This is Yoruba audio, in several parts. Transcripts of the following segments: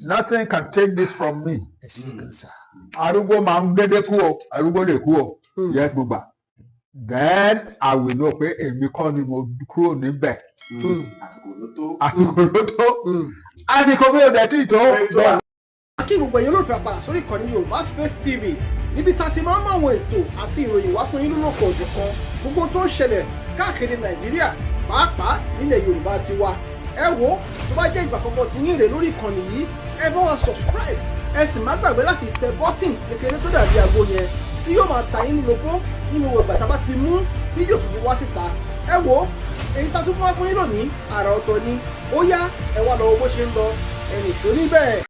Nothing can take this from me. Arúgbó máa ń dédé kú o, arúgbó lè kú o, yẹ gbogbo. Then I will know pé èmi kọ́ ni mo kúrò níbẹ̀. Àsìkò ló tó. Àsìkò mi ò dẹ̀ tí ì tó. Kí gbogbo ẹ̀yin olóòfẹ́ àpàrà sórí ìkànnì Yorùbá Space TV níbi tá a ti máa ń mọ àwọn ètò àti ìròyìn wá fún yín lónà kọ̀ọ̀dù kan gbogbo tó ń ṣẹlẹ̀ káàkiri Nàìjíríà pàápàá nílẹ̀ Yorùbá ti wa. Ẹ wo tó bá jẹ́ ìgbà àkọ́kọ́ tí yín rè lórí ìkànnì yìí ẹ bá wa subscribe ẹ sì má gbàgbé láti tẹ bọ́tìn kékeré tó dàbí àgbo yẹn tí yóò máa ta yín ní lóko nínú ìgbà tá a bá ti mú fídíò tuntun wá síta. Ẹ wo èyí tá a tún fún wa fún yín lónìí àrà ọ̀tọ̀ ni ó yá ẹ wá lọ bó ṣe ń lọ ẹnì tó níbẹ̀.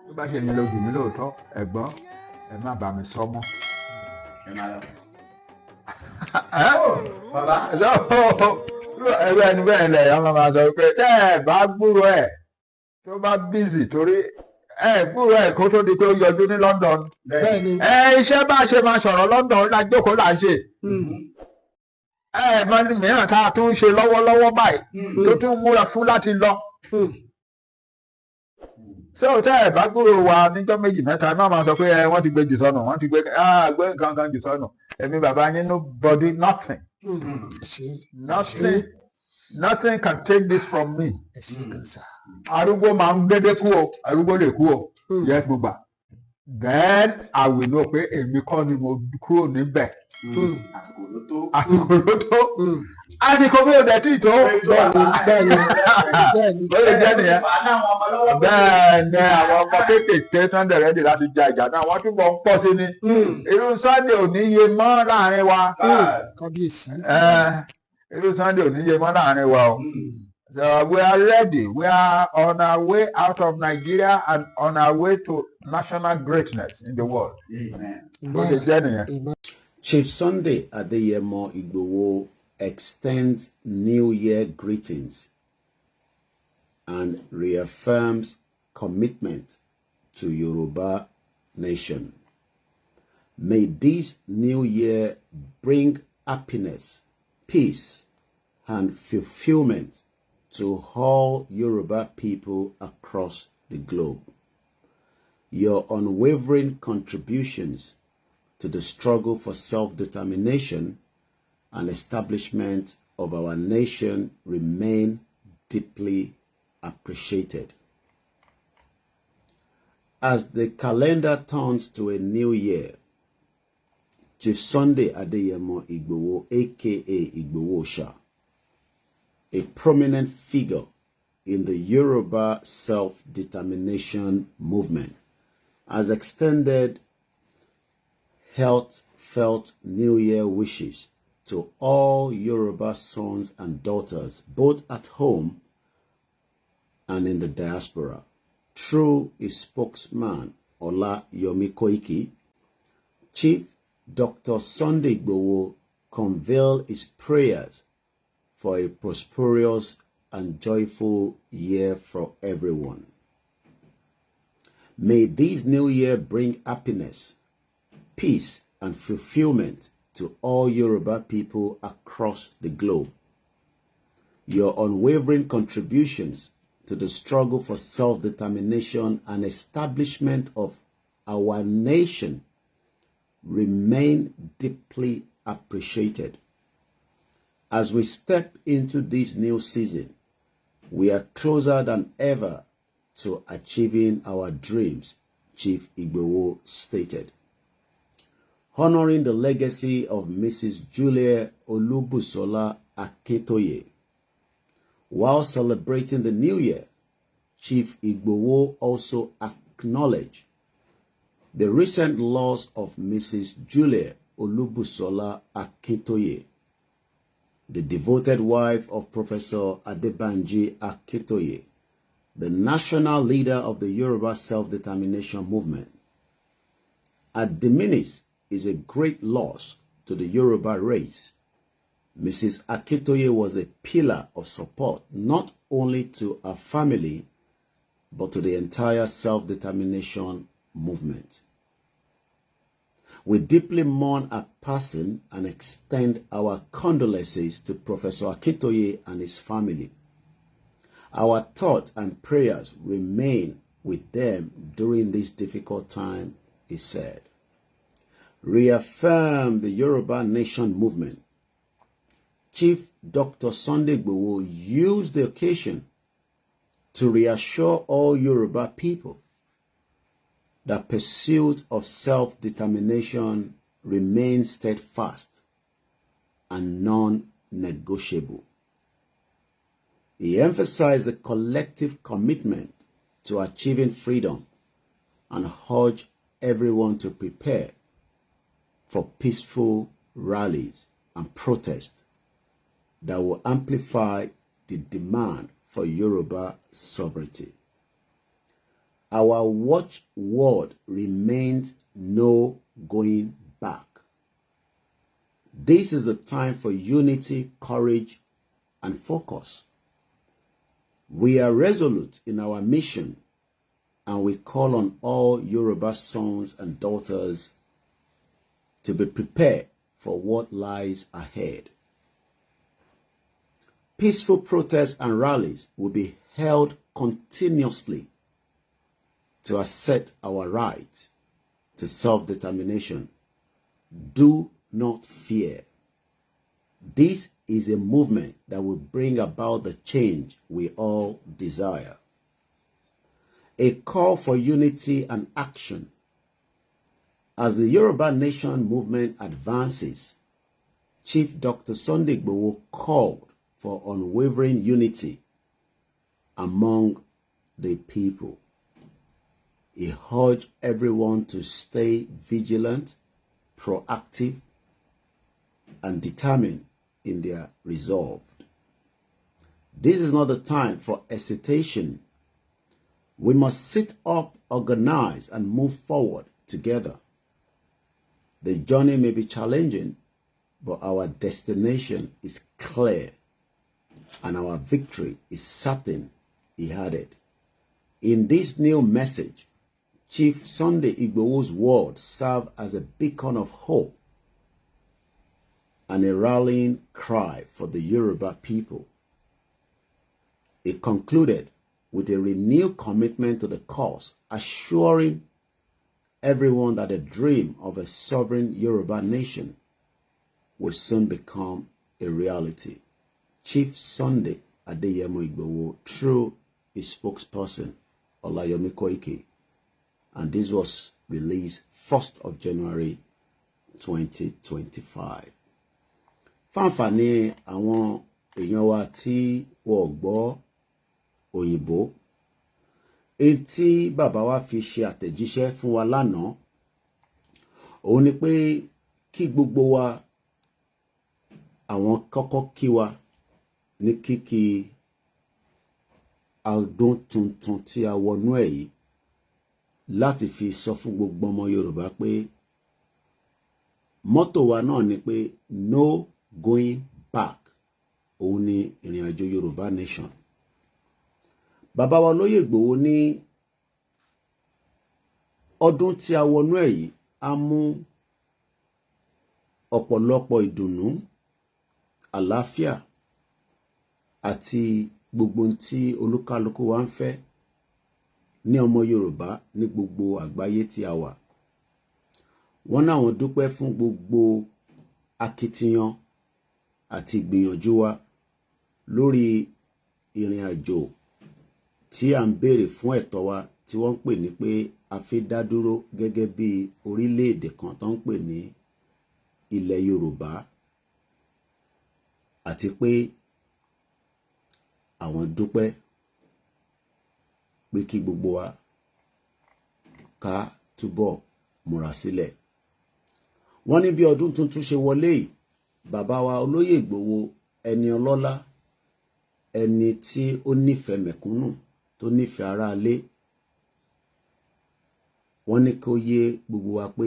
Tó bá ṣe ní lójú mi lóòótọ́ ẹ̀gbọ́n ẹ má bá mi sọ mọ́. Bàbá. Ẹ̀rọ ẹni bẹ́ẹ̀ lẹ̀ ọmọ máa sọ pé tẹ́ ẹ bá gbúrò ẹ̀ tó bá bízì torí ẹ gbúrò ẹ̀ kó tó di pé ó yọjú ní London. Iṣẹ́ bá ṣe máa sọ̀rọ̀ London la jókòó là ń ṣe. Mọ ní mìíràn tá a tún ń ṣe lọ́wọ́lọ́wọ́ báyìí tó tún múra fún láti lọ. Ṣé o tẹ́ ẹ̀ bá gbúrò wa níjọ́ méjì mẹ́ta ẹ má máa sọ pé wọ́n ti gbé jù sọnù wọ́n ti gbé nǹkan kan jù sọnù èmi bàbá yín nobody nothing. Nothing can take this from me. Arúgbó máa ń dédé kú o, arúgbó lè kú o, yẹ gbogbo. Then I will know pé èmi kọ́ ni mo kúrò níbẹ̀. Àsìkò ló tó. Àsìkò mi ò dẹ̀ tí ì tó. Bẹ́ẹ̀ni. Ó lè jẹ́ nìyẹn. Bẹ́ẹ̀ni àwọn ọmọ kéékèèké tán dẹ̀ rẹ́dì láti ja ìjà náà wọ́n túbọ̀ ń pọ̀ sí ni. Irú Sunday ò ní yé mọ́ láàrin wa. Irú Sunday ò ní yé mọ́ láàrin wa o. So we are ready. We are on our way out of Nigeria and on our way to national greatness in the world. Amen. Chief Sunday Adeyemo Igboho extends New Year greetings and reaffirms commitment to Yoruba nation. May this new year bring happiness, peace, and fulfillment to all Yoruba people across the globe. Your unwavering contributions to the struggle for self-determination and establishment of our nation remain deeply appreciated. As the calendar turns to a new year, Chief Sunday Adeyemo Igboho, aka Igboho Soro, a prominent figure in the Yoruba self-determination movement, has extended heartfelt New Year wishes to all Yoruba sons and daughters, both at home and in the diaspora. Through his spokesman, Olayomi Koiki, Chief Dr. Sunday Igboho conveyed his prayers for a prosperous and joyful year for everyone. May this new year bring happiness, peace, and fulfillment to all Yoruba people across the globe. Your unwavering contributions to the struggle for self-determination and establishment of our nation remain deeply appreciated. As we step into this new season, we are closer than ever to achieving our dreams, Chief Igboho stated. Honoring the legacy of Mrs. Julia Olubusola Akintoye. While celebrating the new year, Chief Igboho also acknowledged the recent loss of Mrs. Julia Olubusola Akintoye, the devoted wife of Professor Adebanji Akintoye, the national leader of the Yoruba self-determination movement. At Diminis is a great loss to the Yoruba race. Mrs. Akintoye was a pillar of support not only to her family, but to the entire self-determination movement. We deeply mourn her passing and extend our condolences to Professor Akintoye and his family. Our thoughts and prayers remain with them during this difficult time, he said. Reaffirm the Yoruba Nation movement. Chief Dr. Sunday Igboho used the occasion to reassure all Yoruba people that pursuit of self-determination remains steadfast and non-negotiable. He emphasized the collective commitment to achieving freedom and urged everyone to prepare for peaceful rallies and protests that will amplify the demand for Yoruba sovereignty. Our watchword remains no going back. This is the time for unity, courage, and focus. We are resolute in our mission, and we call on all Yoruba sons and daughters to be prepared for what lies ahead. Peaceful protests and rallies will be held continuously to assert our right to self-determination. Do not fear. This is a movement that will bring about the change we all desire. A call for unity and action. As the Yoruba Nation movement advances, Chief Dr. Sunday Igboho called for unwavering unity among the people. He urged everyone to stay vigilant, proactive, and determined in their resolve. This is not the time for hesitation. We must sit up, organize, and move forward together. The journey may be challenging, but our destination is clear, and our victory is certain, he added. In this new message, Chief Sunday Igboho's words serve as a beacon of hope and a rallying cry for the Yoruba people. It concluded with a renewed commitment to the cause, assuring everyone that the dream of a sovereign Yoruba nation will soon become a reality. Chief Sunday Adeyemo Igboho, through his spokesperson, Olayomi Koiki, and this was released 1st of January 2025. Fáǹfààní àwọn èèyàn wa tí wọ́n gbọ́ òyìnbó, èyí tí bàbá wa fi ṣe àtẹ̀jíṣẹ́ fún wa lánàá, òun ni pé kí gbogbo wa, àwọn kọ́kọ́ kí wa ní kíkí ọdún tuntun tí a wọnú ẹ̀ yìí, láti fi sọ fún gbogbo ọmọ Yorùbá pé mọ́tò wa náà ni pé no going back. Òun ni ìrìn àjò Yorùbá nation. Bàbá wa Olóyè Ìgbòho ní ọdún tí a wọnú ẹ̀ yìí á mú ọ̀pọ̀lọpọ̀ ìdùnnú, àlàáfíà àti gbogbo tí olúkálùkù wa ń fẹ́ ní ọmọ Yorùbá ní gbogbo àgbáyé tí a wà. Wọ́n náà wọ́n dúpẹ́ fún gbogbo akitiyan àti ìgbìyànjú wa lórí ìrìn àjò tí à ń béèrè fún ẹ̀tọ́ wa, tí wọ́n ń pè ní pé a fi dá dúró gẹ́gẹ́ bí orílẹ̀-èdè kan tó ń pè ní ilẹ̀ Yorùbá, àti pé àwọn dúpẹ́ pé kí gbogbo wa ká túbọ̀ múra sílẹ̀. Wọ́n ní bí ọdún tuntun ṣe wọlé yìí, bàbá wa Olóyè Ìgbòho, ẹni ọlọ́lá, ẹni tí ó nífẹ̀ẹ́ mẹ̀kúnnù, tó nífẹ̀ẹ́ aráalé, wọ́n ní kó yé gbogbo wa pé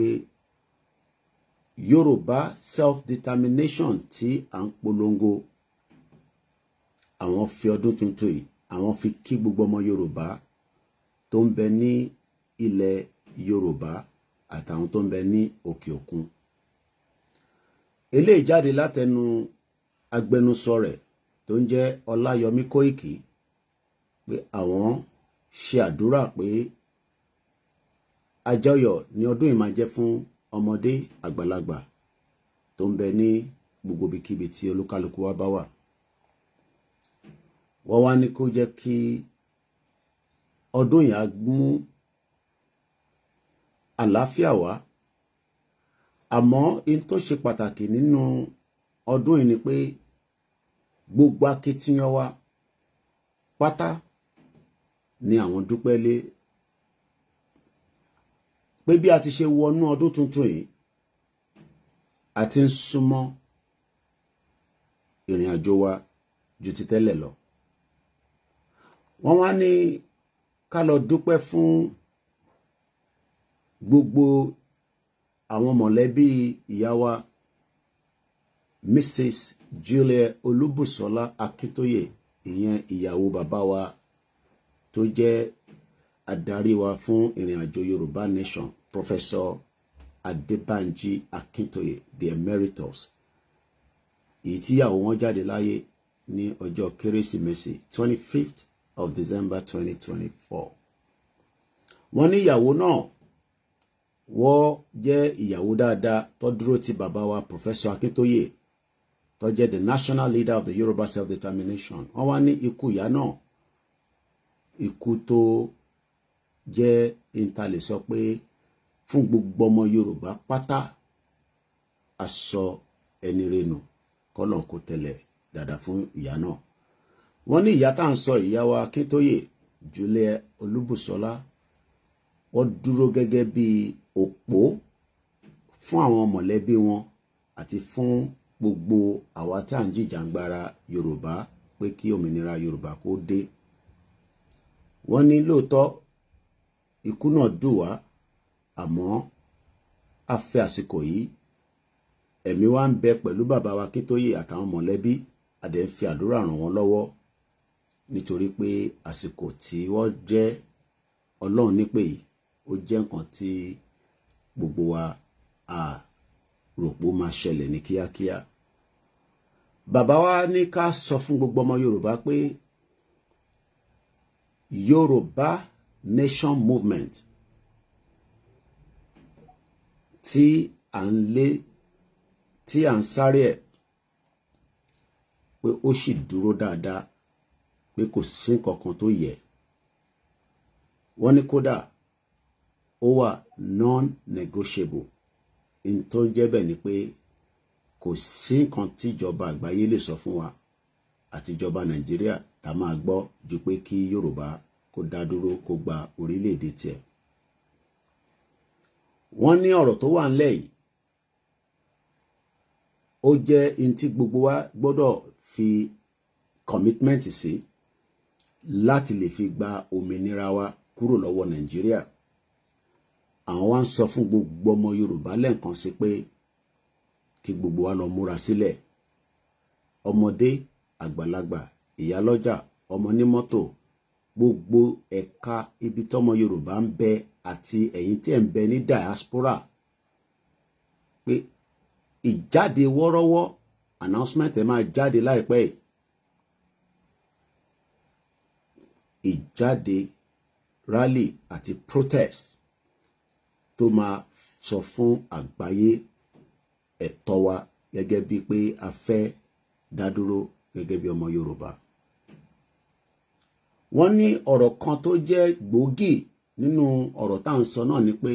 Yorùbá self-determination tí à ń polongo, àwọn fi ọdún tuntun yìí, àwọn fi kí gbogbo ọmọ Yorùbá tó ń bẹ ní ilẹ̀ Yorùbá àtàwọn tó ń bẹ ní òkè òkun. Eléyìí jáde látẹnu agbẹnusọ rẹ̀ tó ń jẹ́ Ọláyọmí Kóìkì, pé àwọn ṣe àdúrà pé àjọyọ̀ ní ọdún yìí máa jẹ́ fún ọmọdé àgbàlagbà tó ń bẹ ní gbogbo ibikíbi tí olúkálùkù wa bá wà. Wọ́n wá ní kó jẹ́ kí ọdún yìí á mú àlàáfíà wá. Àmọ́ in tó ṣe pàtàkì nínú ọdún yìí ni pé gbogbo akitiyan wa pátá ni àwọn dúpẹ́ lé pé bí a ti ṣe wọnú ọdún tuntun yìí a ti ń súnmọ́ ìrìn àjò wa ju ti tẹ́lẹ̀ lọ. Wọ́n wá ní ká lọ dúpẹ́ fún gbogbo àwọn mọ̀lẹ́bí ìyá wa Mrs. Julia Olúbùsọ́lá Akintoye, ìyẹn ìyàwó bàbá wa tó jẹ́ adarí wa fún ìrìn àjò Yorùbá Nation, Professor Adebanji Akintoye the Emeritus, èyí tí ìyàwó wọn jáde láyé ní ọjọ́ Kérésìmesì 25th of December 2024. Wọ́n ní ìyàwó náà wọ́n jẹ́ ìyàwó dáadáa tó dúró ti bàbá wa Professor Akintoye tó jẹ́ the national leader of the Yoruba self-determination. Wọ́n wá ní ikú ìyá náà ikú tó jẹ́ ìntàlẹ̀ sọ pé fún gbogbo ọmọ Yorùbá pátá aṣọ ẹni renu kọ́lọ̀ kó tẹ̀lẹ̀ dáadáa fún ìyá náà. Wọ́n ní ìyá tá à ń sọ ìyá wa Akintoye Julia Olúbùsọ́lá wọ́n dúró gẹ́gẹ́ bí òpó fún àwọn mọ̀lẹ́bí wọn àti fún gbogbo àwa tí à ń jìjàǹgbara Yorùbá pé kí òmìnira Yorùbá kó dé. Wọ́n ní lóòótọ́ ikú náà dùn wá, àmọ́ a fẹ́ àsìkò yìí ẹ̀mí wa ń bẹ pẹ̀lú bàbá wa Akintoye àtàwọn mọ̀lẹ́bí, a dẹ̀ ń fi àdúrà ràn wọ́n lọ́wọ́ nítorí pé àsìkò tí wọ́n jẹ́ Ọlọ́run nípè yìí ó jẹ́ nǹkan tí gbogbo wa a rò pé ó máa ṣẹlẹ̀ ní kíákíá. Bàbá wa ní ká sọ fún gbogbo ọmọ Yorùbá pé Yorùbá Nation Movement tí à ń sáré ẹ̀ pé ó sì dúró dáadáa, pé kò sí nǹkan tó yẹ. Wọ́n ní kódà ó wà non-negotiable. In tó jẹ́ bẹ́ẹ̀ ni pé kò sí nǹkan tí ìjọba àgbáyé lè sọ fún wa àti ìjọba Nàìjíríà tá máa gbọ́ ju pé kí Yorùbá kó dá dúró kó gba orílẹ̀-èdè tiẹ̀. Wọ́n ní ọ̀rọ̀ tó wà ńlẹ̀ yìí ó jẹ́ in tí gbogbo wa gbọ́dọ̀ fi commitment sí láti lè fi gba òmìnira wa kúrò lọ́wọ́ Nàìjíríà. Àwọn wá ń sọ fún gbogbo ọmọ Yorùbá lẹ́ẹ̀kan sí pé kí gbogbo wa lọ múra sílẹ̀. Ọmọdé, àgbàlagbà, ìyálọ́jà, ọmọ ní mọ́tò, gbogbo ẹ̀ka ibi tọ́mọ Yorùbá ń bẹ àti ẹ̀yin tí ẹ̀ ń bẹ ní diaspora pé ìjáde wọ́rọ́wọ́ announcement ẹ̀ máa jáde láìpẹ́ yìí. Ìjáde rally àti protest tó máa sọ fún àgbáyé ẹ̀tọ́ wa gẹ́gẹ́ bíi pé a fẹ́ dádúró gẹ́gẹ́ bí ọmọ Yorùbá. Wọ́n ní ọ̀rọ̀ kan tó jẹ́ gbòógì nínú ọ̀rọ̀ tá à ń sọ náà ni pé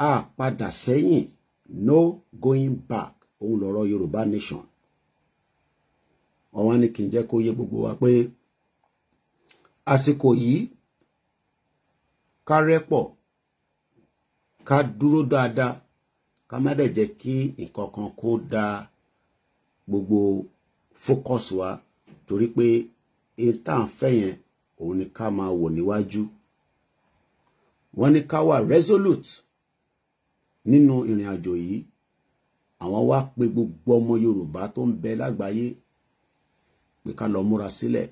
a padà sẹ́yìn, no going back, òun lọ̀rọ̀ Yorùbá Nation. Wọ́n wá ní kí n jẹ́ kó yé gbogbo wa pé àsìkò yìí ká rẹ́pọ̀, ká dúró dáadáa, ká má dẹ̀ jẹ́ kí nǹkan kan kó da gbogbo focus wa, torí pé èyí tá à ń fẹ́ yẹn òun ni ká máa wò níwájú. Wọ́n ní ká wà resolute nínú ìrìn àjò yìí. Àwọn wá pé gbogbo ọmọ Yorùbá tó ń bẹ lágbàáyé pé ká lọ múra sílẹ̀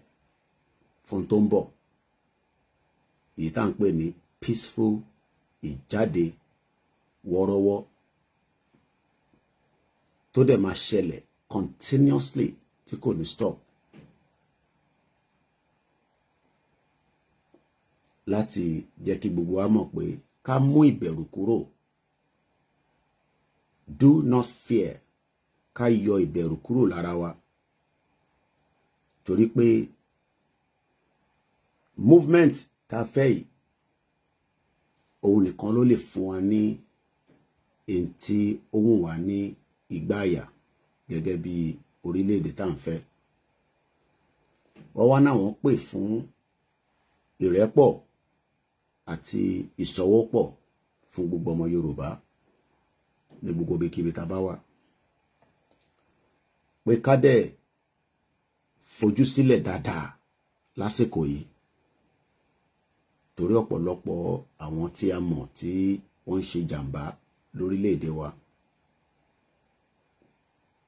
fún tó ń bọ̀, èyí tá à ń pè ní peaceful ìjáde wọ́rọ́wọ́ tó dẹ̀ máa ṣẹlẹ̀ continuously tí kò ní stop. láti jẹ́ kí gbogbo wa mọ̀ pé ká mú ìbẹ̀rù kúrò. Do not fear. Ká yọ ìbẹ̀rù kúrò lára wa. Torí pé movement tá fẹ́ yìí òun nìkan ló lè fún wa ní èyí tí ó wù wá ní ìgbáyà gẹ́gẹ́ bí orílẹ̀-èdè tá ń fẹ́. Wọ́n wá náà wọ́n pè fún ìrẹ́pọ̀ àti ìṣọwọ́pọ̀ fún gbogbo ọmọ Yorùbá ní gbogbo ibikíbi tá bá wà. Pé ká dẹ̀ fojú sílẹ̀ dáadáa lásìkò yìí. Torí ọ̀pọ̀lọpọ̀ àwọn tí a mọ̀ tí wọ́n ń ṣe jàǹbá lórílẹ̀-èdè wa.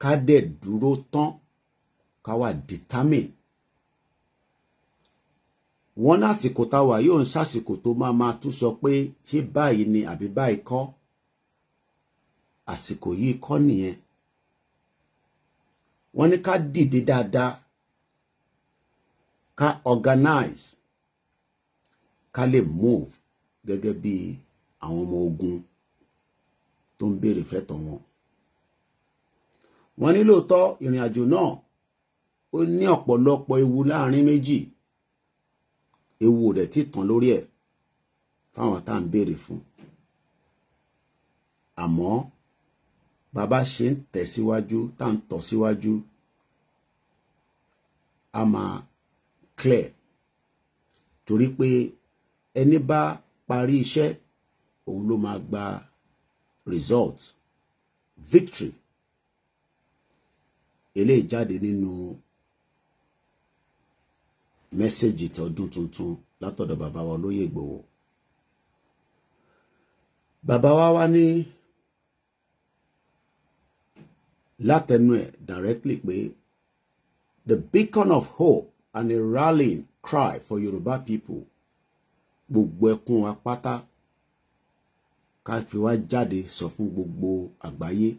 Ká dẹ̀ dúró tán, ká wà determine. Wọ́n lásìkò táwa yóò ń sásìkò tó máa tún sọ pé ṣé báyìí ni àbí báyìí kọ́. Àsìkò yìí kọ́ nìyẹn. Wọ́n ní ká dìde dáadáa, ká organize, ká lè move gẹ́gẹ́ bí àwọn ọmọ ogun tó ń béèrè fẹ́tọ̀ wọn. Wọ́n ní lóòótọ́ ìrìn àjò náà ó ní ọ̀pọ̀lọpọ̀ ewu láàrin méjì. Ewu rẹ̀ ti tàn lórí ẹ̀ fáwọn tá ń béèrè fún. Àmọ́ bàbá ṣe ń tẹ̀síwájú tá ń tọ̀ síwájú, a máa clear. Torí pé ẹni bá parí iṣẹ́ òun ló máa gba result, victory. Eléyìí jáde nínú mẹ́sẹ̀jì tí ọdún tuntun látọ̀dọ̀ bàbá wa olóyè Ìgbòho. Bàbá wa wá ní látẹnu ẹ̀ directly pé the beacon of hope and a rallying cry for Yoruba people. Gbogbo ẹkún wa pátá ká fi wá jáde sọ fún gbogbo àgbáyé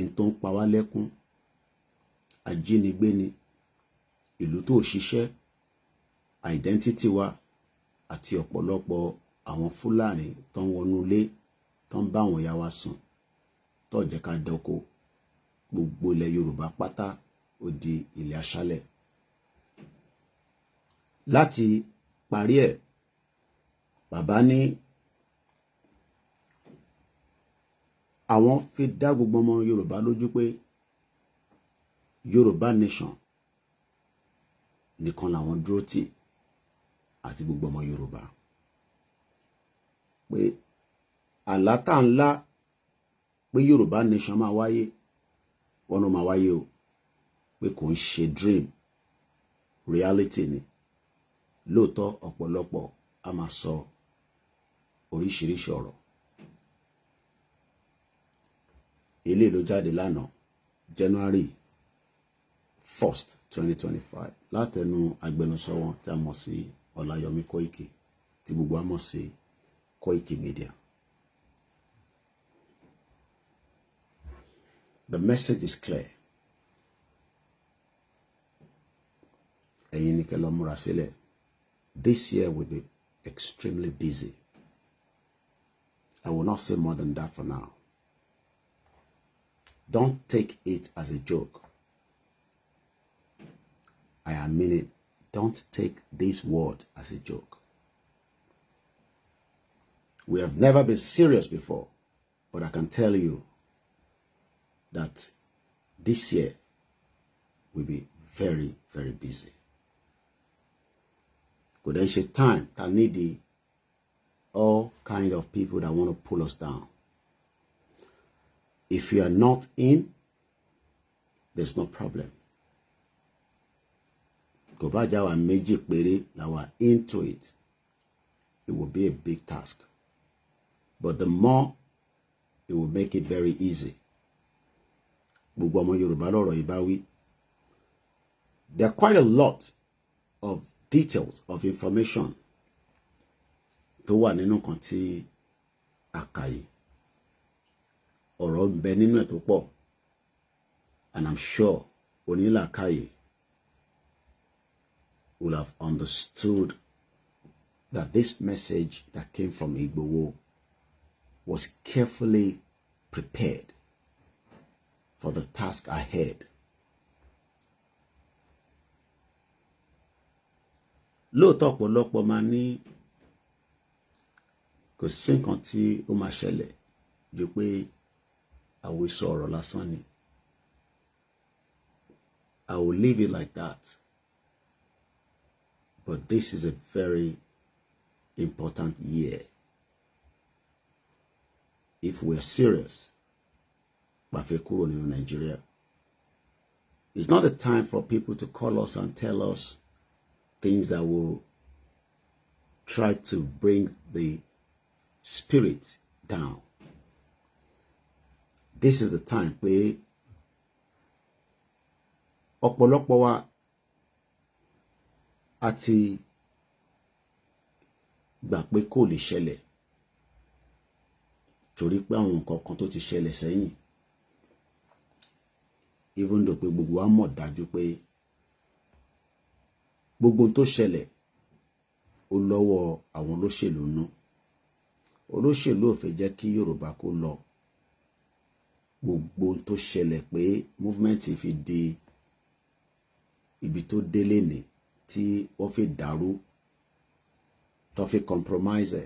in tó ń pa wá lẹ́kún. Ajínigbé ni, ìlú tó ṣiṣẹ́, identity wa àti ọ̀pọ̀lọpọ̀ àwọn Fúlàní tó ń wọnú ilé tó ń bá àwọn ìyá wa sùn tó jẹ́ ká dọ́kọ. Gbogbo ilẹ̀ Yorùbá pátá ó di ilẹ̀ aṣálẹ̀. Láti parí ẹ̀, bàbá ní àwọn fi dá gbogbo ọmọ Yorùbá lójú pé Yorùbá nation nìkan làwọn dúró tì àti gbogbo ọmọ Yorùbá. Pé àlátà ńlá pé Yorùbá nation máa wáyé, wọn ló máa wáyé o. Pé kò ń ṣe dream, reality ni. Lóòótọ́ ọ̀pọ̀lọpọ̀ a máa sọ oríṣiríṣi ọ̀rọ̀. Eléyìí ló jáde lánàá January 1st 2025 látẹnu agbẹnusọ wọn tí a mọ̀ sí Ọláyọmí Kóìkì tí gbogbo a mọ̀ sí Kóìkì Media. The message is clear. Ẹ̀yin ni kẹ́ lọ múra sílẹ̀. This year will be extremely busy. I will not say more than that for now. Don't take it as a joke. I mean it. Don't take this word as a joke. We have never been serious before, but I can tell you that this year will be very, very busy. Potential time that need all kind of people that want to pull us down. If you are not in, there's no problem. Kò bá jẹ́ àwa méjì péré la wà into it, it will be a big task. But the more, it will make it very easy. Gbogbo ọmọ Yorùbá lọ́rọ̀ yìí bá wí. There are quite a lot of details of information tó wà nínú kan tí a kà yìí. Ọ̀rọ̀ ń bẹ nínú ẹ̀ tó pọ̀, and I'm sure onílàákàyè will have understood that this message that came from Igboho was carefully prepared for the task ahead. Lóòótọ́ ọ̀pọ̀lọpọ̀ máa ní kò sí nǹkan tí ó máa ṣẹlẹ̀ ju pé àwòsọ ọ̀rọ̀ lásán ni. I will leave it like that. But this is a very important year. If we're serious, Bafekuro in Nigeria, it's not a time for people to call us and tell us things that will try to bring the spirit down. This is the time where ọ̀pọ̀lọpọ̀ wa àti gbà pé kò lè ṣẹlẹ̀ torí pé àwọn nǹkan kan tó ti ṣẹlẹ̀ sẹ́yìn, even though pé gbogbo wa mọ̀ dájú pé gbogbo tó ṣẹlẹ̀ ó lọ́wọ́ àwọn olóṣèlú nú. Olóṣèlú ò fẹ́ jẹ́ kí Yorùbá kó lọ. Gbogbo tó ṣẹlẹ̀ pé movement fi di ibi tó délé ní tí wọ́n fi dàrú tó fi compromise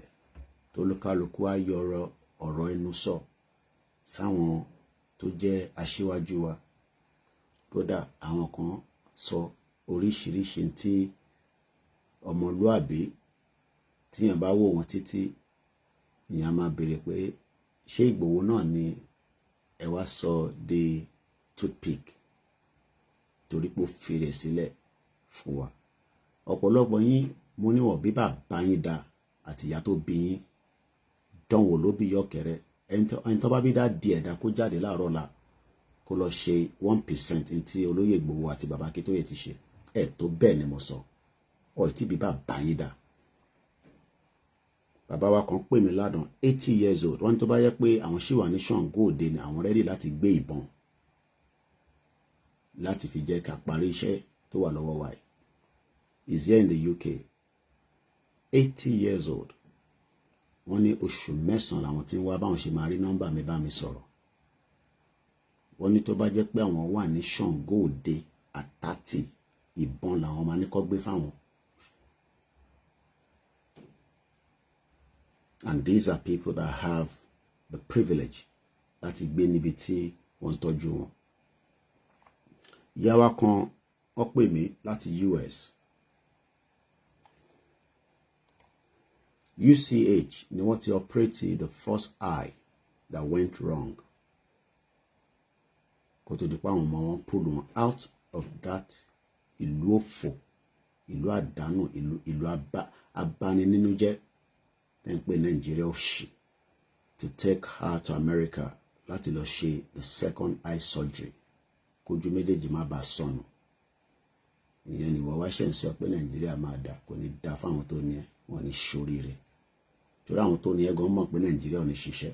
tó lókàlùkù á yọrọ ọ̀rọ̀ ẹnu sọ sáwọn tó jẹ́ aṣíwájú wa. Kódà àwọn kan sọ oríṣiríṣi tí ọmọlúàbí tíyàn bá wò wọ́n títí ìyàn máa béèrè pé ṣé Ìgbòho náà ni ẹ wá sọ di toothpick torí pé ó fi rẹ̀ sílẹ̀ fún wa. Ọ̀pọ̀lọpọ̀ yín mo níwọ̀n bí bàbá yín dá àti ìyá tó bí yín dánwò ló bí yọ̀kẹ́rẹ́. Ẹni tó bá bí dá di ẹ̀dá kó jáde láàárọ̀ la kó lọ ṣe 1% ní tí olóyè Ìgbòho àti bàbá Akintoye ti ṣe. Ẹ̀ tó bẹ́ẹ̀ ni mo sọ. Ọ̀ tí bí bàbá yín dá. Bàbá wa kan pè mí ládùn 80 years old. Wọ́n tó bá yẹ pé àwọn ṣì wà ní Ṣàngó Òde ni àwọn rẹ́dí láti gbé ìbọn láti fi jẹ́ ká parí iṣẹ́ tó wà lọ́wọ́ wa yìí. He's here in the UK. 80 years old. Wọ́n ní oṣù mẹ́sàn-án làwọn tí ń wá báwọn ṣe máa rí nọ́mbà mi bá mi sọ̀rọ̀. Wọ́n ní tó bá jẹ́ pé àwọn wà ní Ṣàngó Òde àtàtì ìbọn làwọn máa ní kó gbé fáwọn. And these are people that have the privilege láti gbé níbi tí wọ́n tọ́jú wọn. Ìyá wa kan ó pè mí láti US. UCH ni wọ́n ti operate the first eye that went wrong. Kó tó di pa àwọn ọmọ wọn pull wọn out of that ìlú òfò, ìlú àdánù, ìlú abani nínú jẹ́ tẹ́ ń pè Nigeria òṣì, to take her to America láti lọ ṣe the second eye surgery. Kójú méjèèjì má bàa sọnù. Ìyẹn ni wọ́n wá ṣe ń sọ pé Nàìjíríà máa dà, kò ní dá fáwọn tó ní ẹ, wọ́n ní ṣoríire. Torí àwọn tó ní ẹ gan mọ̀ pé Nàìjíríà ò ní ṣiṣẹ́.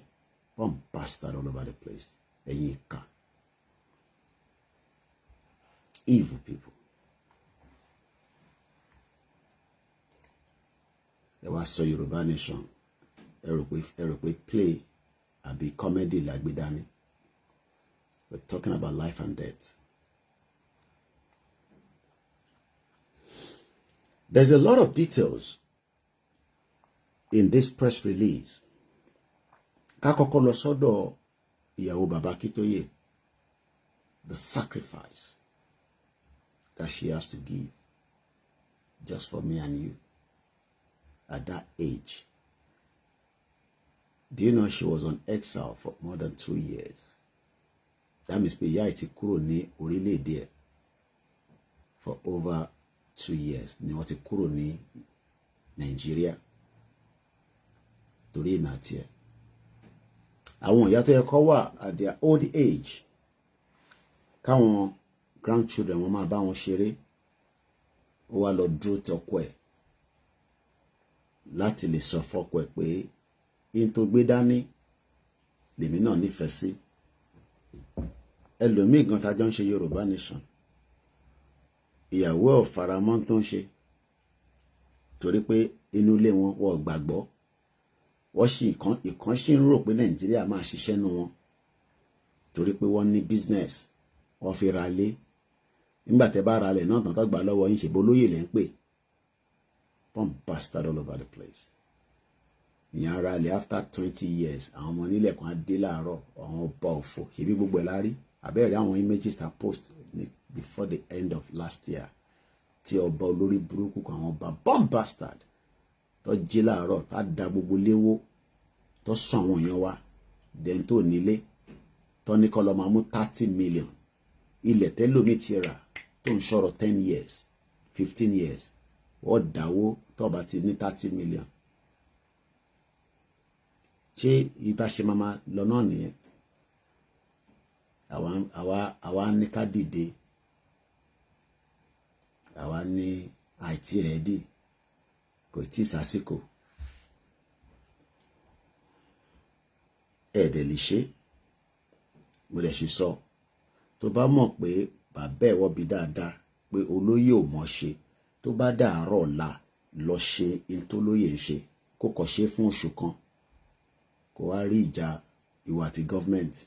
One bastard all over the place. Ẹ̀yin ìkà. Evil people. Ẹ wá sọ Yorùbá nation. Ẹ rò pé play àbí comedy lágbé dání. We're talking about life and death. There's a lot of details in this press release. Ká kọ́kọ́ lọ sọ́dọ̀ ìyàwó bàbá Akintoye. The sacrifice that she has to give just for me and you at that age. Do you know she was on exile for more than 2 years? That means pé ìyá ti kúrò ní orílẹ̀-èdè ẹ̀ for over 2 years. Ni wọ́n ti kúrò ní Nigeria torí ìmọ̀ àti ẹ̀. Àwọn ìyá tó yẹ kó wà at their old age, káwọn grandchildren wọn máa bá wọn ṣeré, ó wá lọ dúró tọkọ ẹ̀ láti lè sọ fọ́kọ ẹ̀ pé in tó gbé dání lèmi náà nífẹ̀ẹ́ sí. Ẹlòmíì gan tá jọ ń ṣe Yorùbá nation, ìyàwó ẹ̀ ò faramọ́ tó ń ṣe. torí pé inú ilé wọn wọ́n gbàgbọ́ wọ́n sì ìkan sì ń rò pé Nàìjíríà máa ṣiṣẹ́ nú wọn torí pé wọ́n ní business wọ́n fi ra lé nígbà tẹ́ bá ra lẹ̀ náà tán tó gbà lọ́wọ́ yín ṣèbó lóyè lẹ́ ń pè pump bastard all over the place ìyẹn ara lẹ̀ after 20 years àwọn ọmọ nílẹ̀ kan á dé láàárọ̀ àwọn ọba òfò ṣèbí gbogbo ẹ̀ lárí àbẹ́rẹ́ àwọn images ta post before the end of last year tí ọba olórí burúkú kan àwọn ọba bomb bastard tó jí láàárọ̀ tá da gbogbo léwó tó sọ àwọn èèyàn wa dẹ́n tó nílé tó ní kọ́ lọ máa mú 30 million ilẹ̀ tẹ́lómi ti rà tó ń ṣọ̀rọ̀ 10 years 15 years wọ́n dáwó tó bá ti ní 30 million ṣé ibà ṣe máa lọ náà nìyẹn àwa ní ká dìde àwa ní àìtí rẹ̀ dì kò tí ì sásìkò ẹ̀ẹ́dẹ̀ lè ṣe mo lè ṣe sọ tó bá mọ̀ pé bàbá ẹ̀ wọ́ bí dáadáa pé olóyè ò mọ̀ ṣe tó bá dàárọ̀ ọ̀la lọ ṣe in tó lóyè ń ṣe kó kọ́ ṣe fún oṣù kan kó wá rí ìjà ìwà àti gọ́fmẹ̀ntì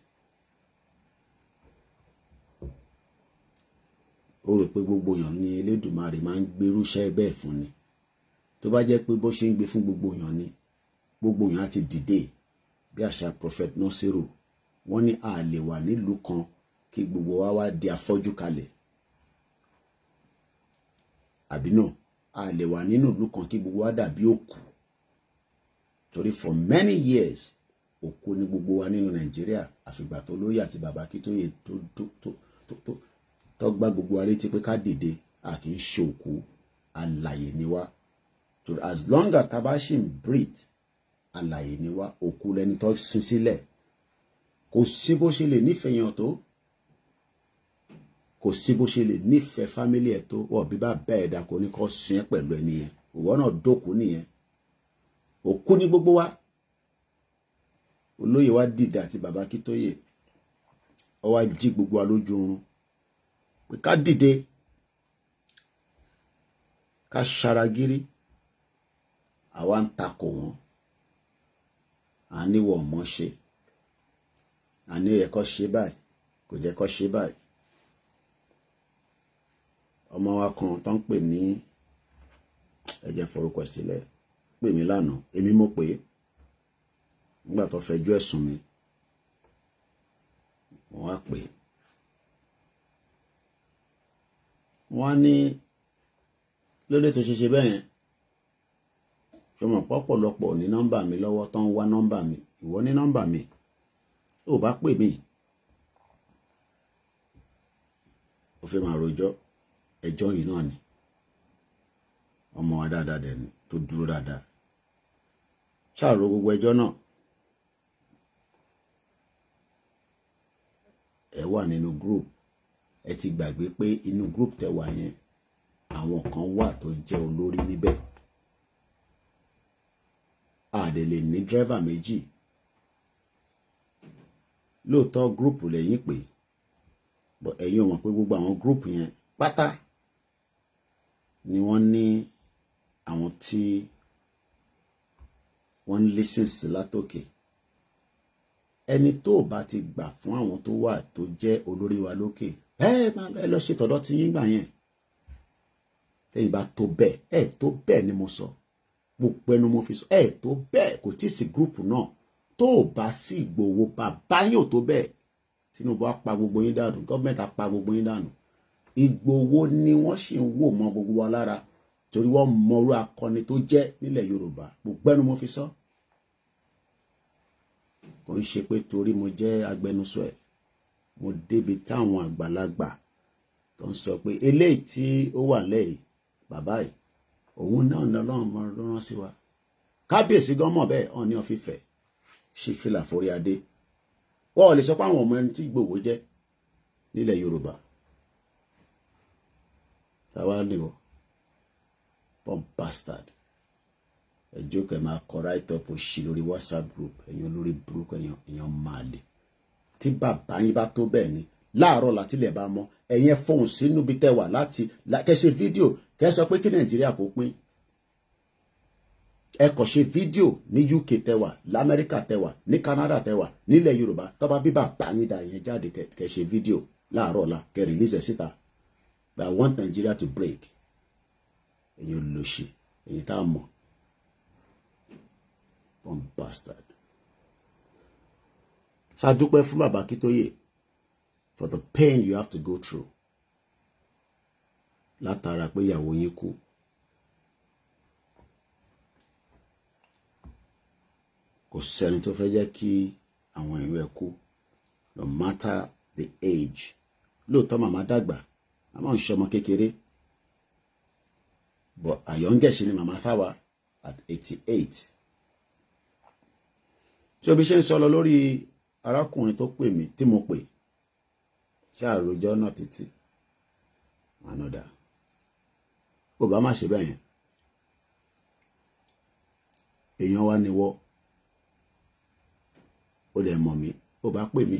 ó rò pé gbogbo èèyàn ní Elédùmarè máa ń gbérúṣẹ́ bẹ́ẹ̀ fún ni tó bá jẹ́ pé bó ṣe ń gbé fún gbogbo èèyàn ni gbogbo èèyàn á ti dìde bí àṣà Prophet Nasiru wọ́n ní a lè wà nílùú kan kí gbogbo wa wá di afọ́jú kalẹ̀ àbí náà a lè wà nínú ìlú kan kí gbogbo wa dàbí òkú torí for many years òkú ni gbogbo wa nínú Nàìjíríà àfìgbà tó lóyè àti bàbá Akíntóyè tó gbá gbogbo wa létí pé ká dìde a kì í ṣe òkú alààyè ni wá torí as long as tá bá ṣì ń breathe alààyè ni wá òkú lẹni tó sin sílẹ̀ kò sí bó ṣe lè nífẹ̀ẹ́ yàn tó kò sí bó ṣe lè nífẹ̀ẹ́ fámílì ẹ̀ tó wọ́n bí bá bẹ́ẹ̀ dà kó ní kó sin ẹ́ pẹ̀lú ẹni yẹn òwò náà dókú nìyẹn òkú ní gbogbo wa olóyè wa dìde àti bàbá Akíntóyè ó wá jí gbogbo wa lójú oorun pé ká dìde ká ṣaragírí àwa ń takò wọn à níwọ̀ mọ́ ṣe àní ẹ̀ kọ́ ṣe báyìí kò jẹ́ kọ́ ṣe báyìí ọmọ wa kan tó ń pè ní ẹ̀jẹ̀ forúkọ sílẹ̀ pè mí lánàá èmi mo pè é nígbà tó fẹjọ́ ẹ̀sùn mi wọ́n wá pè é wọ́n á ní lóde tó ṣe bẹ́ẹ̀ yẹn ṣọmọ pọ̀pọ̀lọpọ̀ ní nọ́mbà mi lọ́wọ́ tó ń wá nọ́mbà mi ìwọ ní nọ́mbà mi ó bá pè mí ó fẹ́ máa rojọ́ ẹjọ́ yìí náà ni ọmọ wa dáadáa dẹ̀ ni tó dúró dáadáa ṣàrò gbogbo ẹjọ́ náà ẹ wà nínú group ẹ ti gbàgbé pé inú group tẹ wà yẹn àwọn kan wà tó jẹ́ olórí níbẹ̀ àdè lè ní dírẹ́fà méjì lóòótọ́ group lẹ́yìn pé ẹ̀yin ò mọ̀ pé gbogbo àwọn group yẹn pátá ni wọ́n ní àwọn tí wọ́n ń listen sí látòkè ẹni tó bá ti gbà fún àwọn tó wà tó jẹ́ olórí wa lókè ẹ lọ ṣe tọ̀dọ̀ tí yín gbà yẹn tẹ́yìn bá tó bẹ́ẹ̀ tó bẹ́ẹ̀ ni mo sọ gbogbo ẹnu mo fi sọ tó bẹ́ẹ̀ kò tí ì sí gúrùpù náà tó bá sí Ìgbòho bàbá yóò tó bẹ́ẹ̀ Tinubu á pa gbogbo yín dànù gọ́ọ̀mẹ̀ntì á pa gbogbo yín dànù Ìgbòho ni wọ́n sì ń wò mọ́ gbogbo wa lára torí wọ́n mọrú akọni tó jẹ́ nílẹ̀ Yorùbá gbogbo ẹnu mo fi sọ kò ń ṣe pé torí mo jẹ́ agbẹnusọ ẹ̀ mo débi táwọn àgbàlagbà tó ń sọ pé eléyìí tí ó wà lẹ́yìn bàbá yìí òun náà ní Ọlọ́run mọ ló rán sí wa kábíyèsí gan mọ̀ bẹ́ẹ̀ ọ̀ní ọ̀fífẹ́ ṣí fìlà forí adé wọ́n ò lè sọ pé àwọn ọmọ ẹni tí Ìgbòho jẹ́ nílẹ̀ Yorùbá táwa ni wọ́n pump bastard ẹjọ́ kẹ́ máa kọ right up òṣì lórí WhatsApp group ẹ̀yàn lórí burúkú ẹ̀yàn máa lè tí bàbá yín bá tó bẹ́ẹ̀ ni láàárọ̀ látilẹ̀ bá mọ́ ẹ̀yẹn fọhùn sínú bí tẹ́ wà láti kẹ́ ṣe fídíò kẹ́ sọ pé kí Nàìjíríà kó pín ẹ kàn ṣe fídíò ní UK tẹwà, l'Amẹ́ríkà tẹwà, ní Canada tẹwà, nílẹ̀ Yorùbá tó bá bí bàbá yín dá yẹn jáde kẹ ṣe fídíò láàárọ̀ ọ̀la kẹ release síta. But I want Nigeria to break. Ẹ̀yin olóṣì, ẹ̀yin tá a mọ̀. One bastard. Ṣàdúpẹ́ fún bàbá Akintoye for the pain you have to go through. Látara pé ìyàwó yín kú. Kò sẹ́ni tó fẹ́ jẹ́ kí àwọn èèyàn ẹ̀ kú, no matter the age. Lóòótọ́ màmá dàgbà, màmá ń ṣọmọ kékeré. But àyọ̀ǹgẹ̀ṣin ni màmá fáwa at 88. Tí o bí ṣe ń sọ lọ lórí arákùnrin tó pè mí tí mo pè, ṣé àròjọ náà títí ànádà. Ó bá má ṣe bẹ́ẹ̀ yẹn. Èèyàn wá ni wọ́. Ó dẹ̀ mọ̀ mí, ó bá pè mí.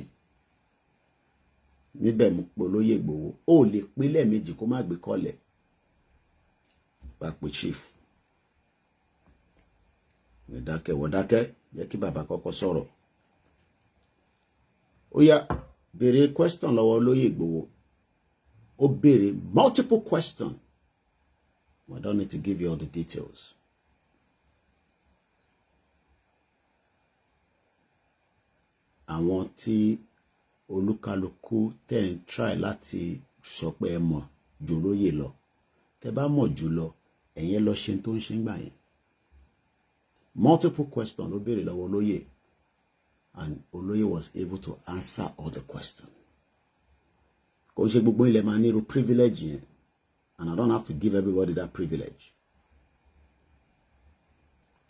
Níbẹ̀ mo pè olóyè Ìgbòho. Ó lè pé lẹ́ẹ̀mejì kó má gbé kọ́lẹ̀. Bá pè chief. Ìdákẹ́ wọ́n dákẹ́, jẹ́ kí bàbá kọ́kọ́ sọ̀rọ̀. Ó yá, béèrè question lọ́wọ́ olóyè Ìgbòho. Ó béèrè multiple questions. I don't need to give you all the details. Àwọn tí olúkálùkù tẹ̀ ń try láti sọ pé ẹ mọ̀ jù olóyè lọ. Tẹ́ bá mọ̀ jù lọ, ẹ̀yin lọ ṣe tó ń ṣe gbà yẹn. Multiple questions ló béèrè lọ́wọ́ olóyè, and olóyè was able to answer all the questions. Kò ṣe gbogbo ilẹ̀ máa ní irú privilege yẹn, and I don't have to give everybody that privilege.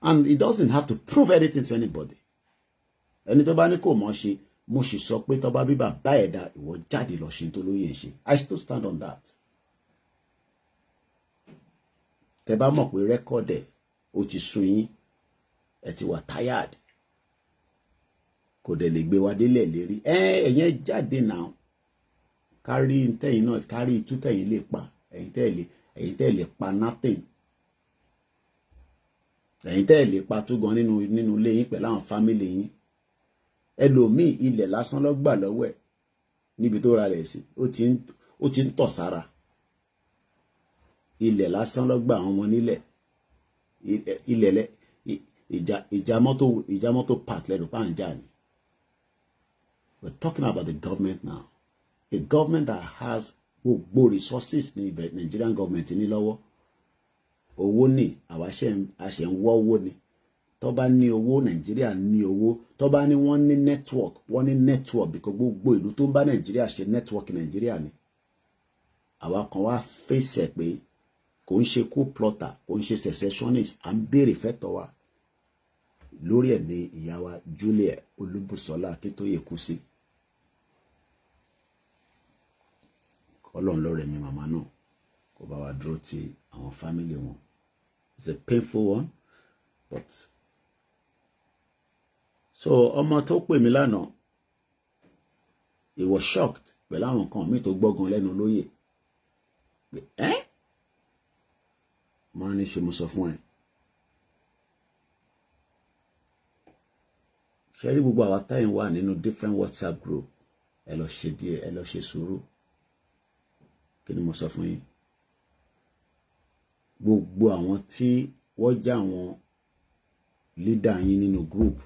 And it doesn't have to prove anything to anybody. Ẹni tó bá ní kò mọ̀ ṣe, mo sì sọ pé tó bá bí bàbá ẹ̀dá ìwọ jáde lọ ṣe tó lóyè ṣe. I still stand on that. Tẹ́ bá mọ̀ pé record ẹ̀ ó ti sú yín, ẹ ti wà tired, kò dẹ̀ lè gbé wa délẹ̀ lérí. Ẹ̀yin jáde náà, kárí ntẹ̀yìn náà, kárí itú tẹ̀yìn lè pa, ẹ̀yin tẹ́ lè pa nothing. Ẹ̀yin tẹ́ lè pa tó gan nínú ilé yín pẹ̀lú àwọn family yín. Ẹlòmíì ilẹ̀ lásán ló gbà lọ́wọ́ ẹ̀ níbi tó ra rẹ̀ sí, ó ti ń tọ̀ sára. Ilẹ̀ lásán ló gbà àwọn ọmọ nílẹ̀. Ilẹ̀ ìjà mọ́tò park lẹ́nu pàǹjà ni. We're talking about the government now. A government that has gbogbo resources ní Nigerian government ní lọ́wọ́. Owó ní àwa ṣe ń wọ́ owó ni. Tó bá ní owó, Nàìjíríà ní owó. Tó bá ní wọ́n ní network, because gbogbo ìlú tó ń bá Nàìjíríà ṣe network Nàìjíríà ni. Àwa kan wá fèsì pé kò ń ṣe coup plotter, kò ń ṣe secessionist, à ń béèrè fẹ́tọ̀ wa. Lórí ẹ̀ ní ìyá wa Julia Olúbùsọ́lá Akintoye kú sí. Ọlọ́run ló rẹ̀ mi màmá náà, kó bá wa dúró ti àwọn family wọn. It's a painful one, but so ọmọ tó pè mí lánàá, he was shocked pẹ̀lú àwọn nǹkan mi tó gbọ́gan lẹ́nu lóyè. Máa ní ṣe mo sọ fún ẹ. Ṣé rí gbogbo àwa táyìn wà nínú different WhatsApp group, ẹ lọ ṣe díẹ̀, ẹ lọ ṣe sùúrù. Kí ni mo sọ fún yín? Gbogbo àwọn tí wọ́n já àwọn leader yín nínú group,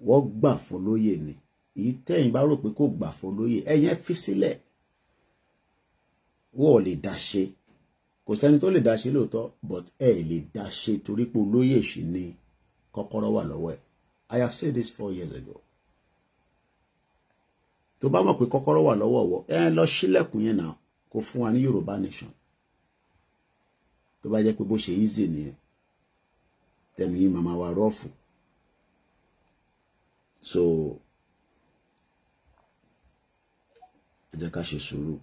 wọ́n gbà fún lóyè ni. Èyí tẹ́yìn bá rò pé kò gbà fún lóyè, ẹ̀yin fi sílẹ̀. Wọ́n ò lè dá ṣe. Kò sẹ́ni tó lè dá ṣe lóòótọ́, but ẹ lè dá ṣe torí pé olóyè ṣì ní kọ́kọ́rọ́ wà lọ́wọ́ ẹ̀. I have said this 4 years ago. Tó bá mọ̀ pé kọ́kọ́rọ́ wà lọ́wọ́ wọ, lọ ṣílẹ̀kùn yẹn náà kó fún wa ní Yorùbá nation. Tó bá jẹ́ pé bó ṣe easy nìyẹn, tẹ̀mí yín màmá wa rọ́ọ̀fù. So ẹ jẹ́ ká ṣe sùúrù.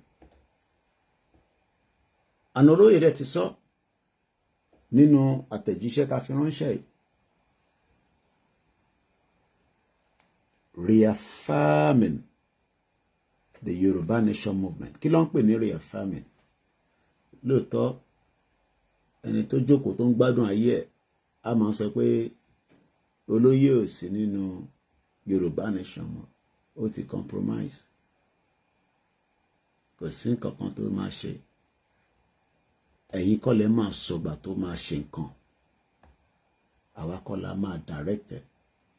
Àná olóyè rẹ̀ ti sọ nínú àtẹ̀jíṣẹ́ tá fi ránṣẹ́ yìí. Reaffirming the Yoruba nation movement. Kí ló ń pè ní reaffirming? Lóòótọ́ ẹni tó jókòó tó ń gbádùn ayé ẹ̀ a máa sọ pé Olóyè ò sí nínú Yorùbá nation mọ́, ó ti compromise, kò sí nǹkan kan tó máa ṣe, ẹ̀yin kọ́ lẹ máa sọgbà tó máa ṣe nǹkan, àwa kọ́ la máa direct ẹ̀,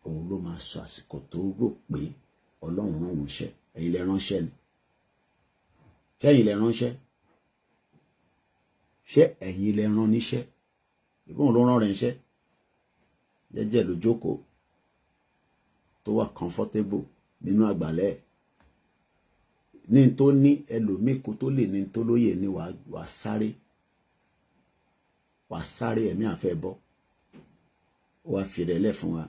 òun ló máa sọ àsìkò tó rò pé Ọlọ́run rán òun ṣẹ́, ẹ̀yin lẹ ránṣẹ́ ni, ṣé ẹ̀yin lẹ ránṣẹ́, ṣé ẹ̀yin lẹ rán níṣẹ́, ìbọn ló rán rẹ̀ níṣẹ́, jẹ́jẹ́ ló jókòó tó wà comfortable nínú àgbàlẹ̀ ní tó ní ẹlòmíì kó tó lè ní tó lóye ní wàá sáré ẹ̀mí àfẹ́ bọ́ wàá fìrẹ̀ lẹ̀ fún wa.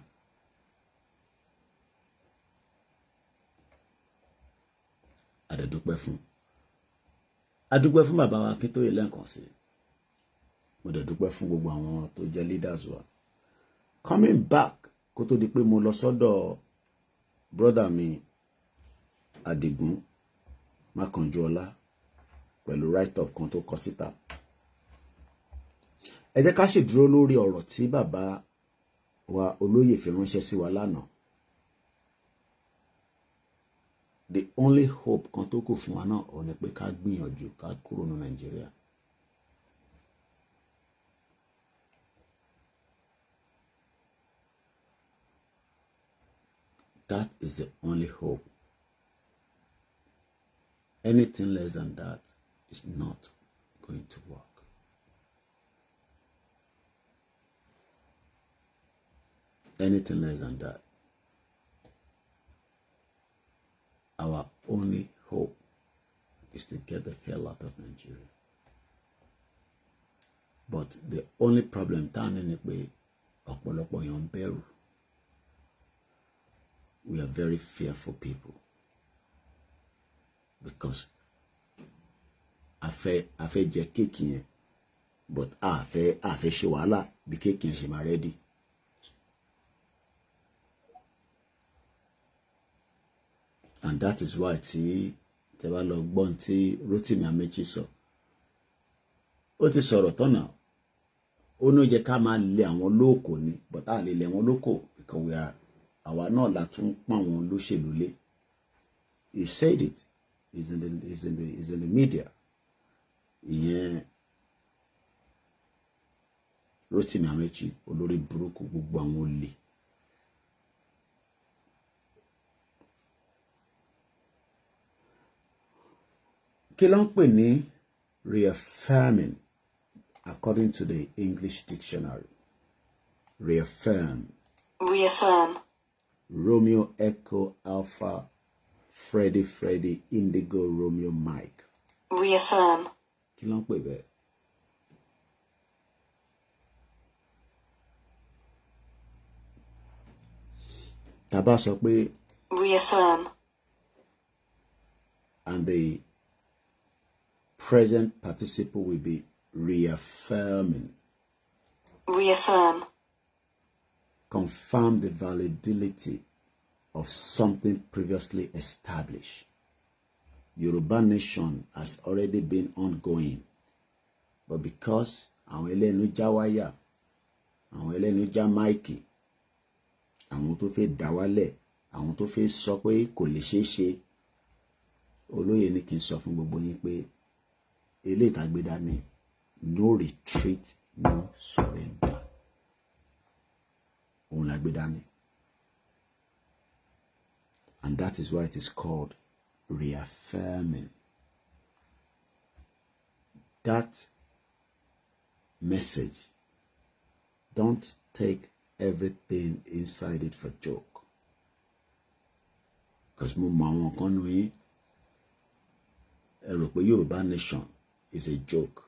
Adúpẹ́ fún bàbá wa Akintoye lẹ́ǹkan sí, mo dẹ̀ dúpẹ́ fún gbogbo àwọn tó jẹ́ leaders wa. Coming back kó tó di pé mo lọ sọ́dọ̀ brother mi Adigun Makanjuola pẹ̀lú write-up kan tó kọ síta. Ẹ jẹ́ ká ṣèdúró lórí ọ̀rọ̀ tí bàbá wa Olóyè fi ránṣẹ́ sí wa lánàá. The only hope kan tó kù fún wa náà ò ní pé ká gbìyànjú ká kúrò ní Nàìjíríà. That is the only hope. Anything less than that is not going to work. Anything less than that. Our only hope is to get the hell out of Nigeria. But the only problem is pé ọ̀pọ̀lọpọ̀ èèyàn bẹ̀rù. We are very fearful people because a fẹ́ jẹ kéèkì yẹn, but a fẹ́ ṣe wàhálà bí kéèkì yẹn ṣe máa ready. And that is why tí tẹ́ bá lọ gbọ́n tí Rotimi Amechi sọ, ó ti sọ̀rọ̀ tọ́nà, ó ní ó yẹ ká máa lé àwọn lóko ni, but a lè lé wọn lóko because we are àwa náà la tún pọ́n àwọn olóṣèlú lé. He said it. Is in the media. Ìyẹn Rotimi Amechi olórí burúkú gbogbo àwọn olè. Kí ló ń pè ní reaffirming according to the English dictionary? Reaffirm. Romeo Echo Alpha Freddy Indigo Romeo Mike. Reaffirm. Kí ló ń pè bẹ́ẹ̀? Tá bá sọ pé reaffirm. And the present participle will be reaffirming. Reaffirm. Confirm the validity of something previously established. Yoruba nation has already been ongoing, but because àwọn ẹlẹ́nu já wáyà, àwọn ẹlẹ́nu já máìkì, àwọn tó fẹ́ dá wálẹ̀, àwọn tó fẹ́ sọ pé kò lè ṣeé ṣe, Olóyè ní kí n sọ fún gbogbo yín pé eléyìí tá gbé dání, no retreat, no surrender. Òun la gbé dání. And that is why it is called reaffirming. That message, don't take everything inside it for joke. Because mo mọ àwọn kan nù yín, ẹ rò pé Yorùbá nation is a joke.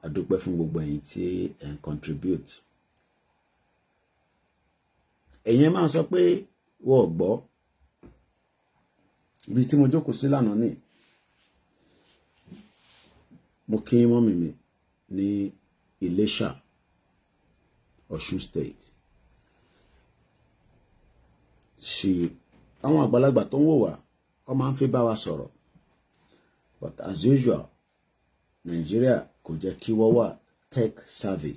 A dúpẹ́ fún gbogbo ẹ̀yin tí ẹ ń contribute. Ẹ̀yin máa sọ pé wọ́n gbọ́. Ibi tí mo jókòó sí lánàá ni mo kí mọ́mì mi ní Iléṣà, Ọ̀ṣun State. Àwọn àgbàlagbà tó ń wò wá, wọ́n máa ń fẹ́ bá wa sọ̀rọ̀. But as usual, Nigeria kò jẹ́ kí wọ́n wà tech savvy.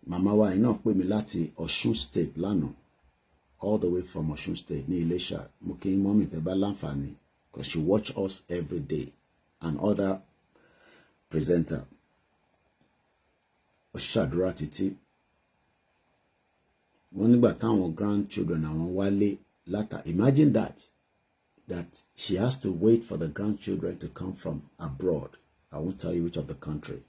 Màmá wa iná pè mí láti Ọ̀ṣun State lánàá, all the way from Ọ̀ṣun State ní Iléṣà. Mo kí n mọ́mì tẹ́ bá láǹfààní, because she watch us every day, and other presenter. Ó ṣàdúrà títí. Wọ́n nígbà táwọn grandchildren àwọn wálé láta. Imagine that she has to wait for the grandchildren to come from abroad. I won't tell you which of the country,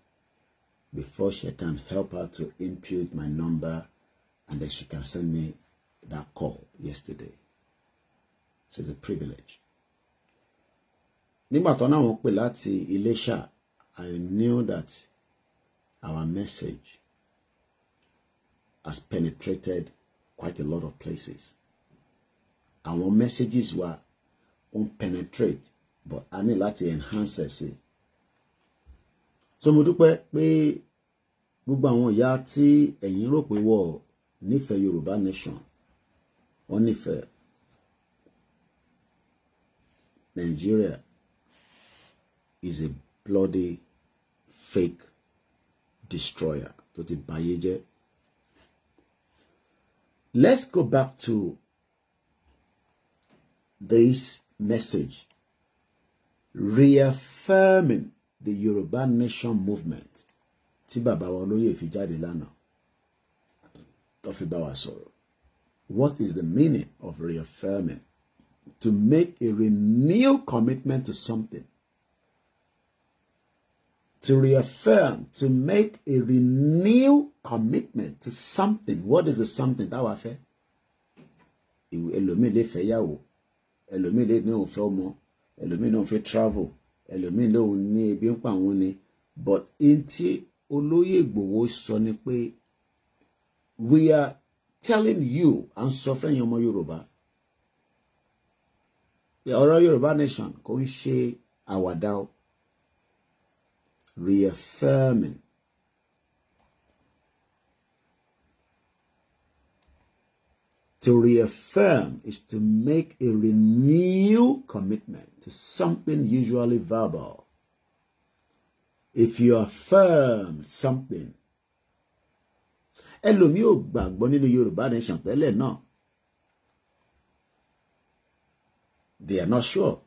before she can help her to input my number, and then she can send me that call yesterday. So it's a privilege. Nígbà tó náà wọ́n pè láti Iléṣà, I knew that our message has penetrated quite a lot of places. Our messages were penetrate, but I need láti enhance it. So mo dúpẹ́ pé gbogbo àwọn ìyá tí ẹ̀yin rò pé wọ́n nífẹ̀ẹ́ Yorùbá nation, wọ́n nífẹ̀ẹ́. Nigeria is a bloody fake destroyer tó ti báyé jẹ́. Let's go back to this message reaffirming the Yoruba nation movement tí bàbá wa Olóyè fi jáde lánàá tó fi bá wa sọ̀rọ̀. What is the meaning of reaffirming? To make a renewed commitment to something. To reaffirm, to make a renewed commitment to something. What is the something that wà fẹ́? Ẹlòmíì lè fẹ́ yàwó, ẹlòmíì lè ní òun fẹ́ ọmọ, ẹlòmíì náà fẹ́ travel, ẹlòmíì lòun ní ebi ń pa àwọn ni. But in tí Olóyè Igboho sọ ni pé, we are telling you and suffering ọmọ Yorùbá. Ọ̀rọ̀ Yorùbá nation kò ń ṣe àwàdà o. Reaffirming. To reaffirm is to make a renewed commitment to something usually verbal. If you affirm something, ẹlòmíì ò gbàgbọ́ nínú Yorùbá nation tẹ́lẹ̀ náà. They are not sure.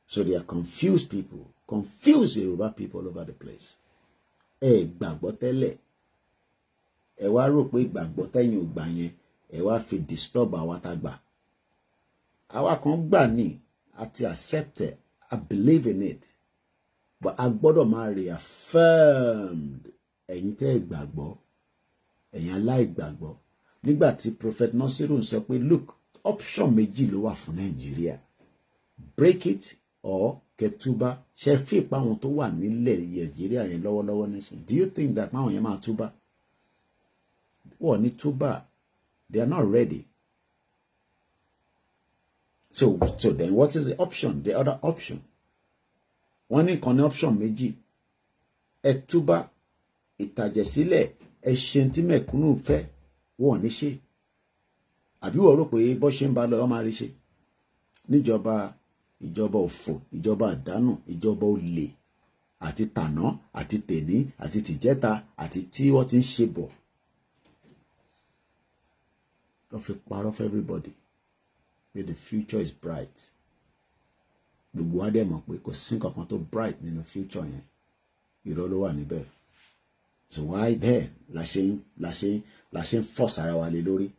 So they are confused people. Confuse Yoruba people all over the place. Ẹ gbàgbọ́ tẹ́lẹ̀. Ẹ wá rò pé ìgbàgbọ́ tẹ́yin ò gbà yẹn, ẹ wá fi disturb àwa tá gbà. Àwa kan gbà ní, àti accept it, I believe in it. But a gbọ́dọ̀ máa reaffirm ẹ̀yin tẹ́ gbàgbọ́, ẹ̀yin aláìgbàgbọ́. Nígbà tí Prophet Nasiru sọ pé, look, option méjì ló wà fún Nàìjíríà. Break it or kẹtúbá. Ṣe fi pa àwọn tó wà nílẹ̀ Nàìjíríà yẹn lọ́wọ́lọ́wọ́ nísìn. Do you think that máwọn yẹn máa túbá? Wọ́n ní túbá. They are not ready. So then what is the option? The other option. Wọ́n ní kan ní option méjì. Ẹ túbá, ìtàjẹ̀sílẹ̀, ẹ ṣe tí mẹ̀kúnnù fẹ́, wọ́n ní ṣe. Àbí wọ́n rò pé bó ṣe ń bá lọ ọ máa rí ṣe. Níjọba ìjọba òfò, ìjọba àdánù, ìjọba olè, àti tàná, àti tèní, àti tìjẹta, àti tí wọ́n ti ń ṣe bọ̀. Tó fi parọ́ for everybody. But the future is bright. Gbogbo wa dẹ̀ mọ̀ pé kò sí nǹkan kan tó bright nínú future yẹn. Irọ́ ló wà níbẹ̀. So why then la ṣe ń force ara wa lé lórí?